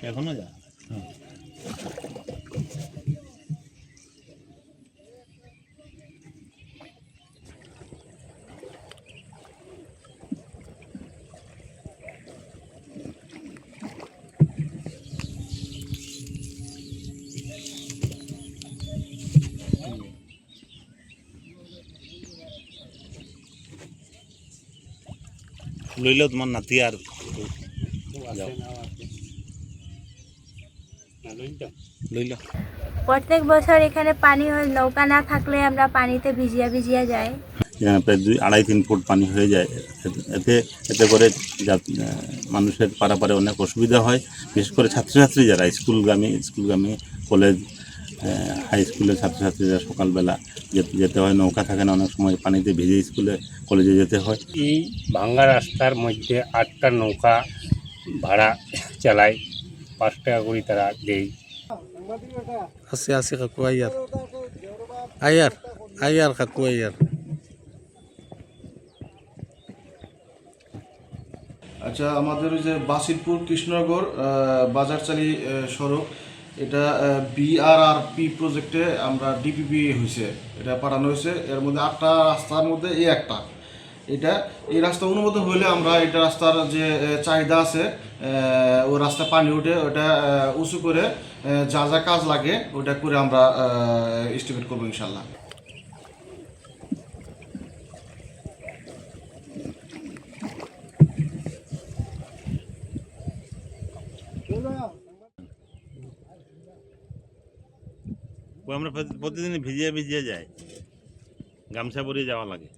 এখনো যা লইলেও তোমার নাতি আর লইল। প্রত্যেক বছর এখানে পানি হয়, নৌকা না থাকলে আমরা পানিতে ভিজিয়া ভিজিয়া যাই। এখানে প্রায় 2-2.5-3 ফুট পানি হয়ে যায়। এতে এতে করে মানুষের পারাপারে অনেক অসুবিধা হয়, বিশেষ করে ছাত্রছাত্রী যারা স্কুলগামী কলেজ হাই স্কুলের ছাত্রছাত্রীরা সকালবেলা যেতে হয়, নৌকা থাকে না, অনেক সময় পানিতে ভিজে স্কুলে কলেজে যেতে হয়। এই ভাঙ্গা রাস্তার মধ্যে 8টা নৌকা ভাড়া চালায়, 5 টাকা করে তারা দেয়। আসে কাকু আয়ার কাকু আয়ার। আচ্ছা, আমাদের ওই যে বাসিরপুর কৃষ্ণনগর বাজারচালি সড়ক, এটা BRRP প্রজেক্টে আমরা ডিপিপি হয়েছে, এটা পাঠানো হয়েছে। এর মধ্যে 8টা রাস্তার মধ্যে এই একটা, এই রাস্তা অনুমোদন হলে আমরা এটা রাস্তার যে চাহিদা আছে ওই রাস্তা পানি উঠে ওটা উঁচু করে যা যা কাজ লাগে ওটা করে আমরা এস্টিমেট করবো ইনশাল্লাহ। আমরা প্রতিদিন ভিজিয়ে যাই, গামছা পরিয়ে যাওয়া লাগে।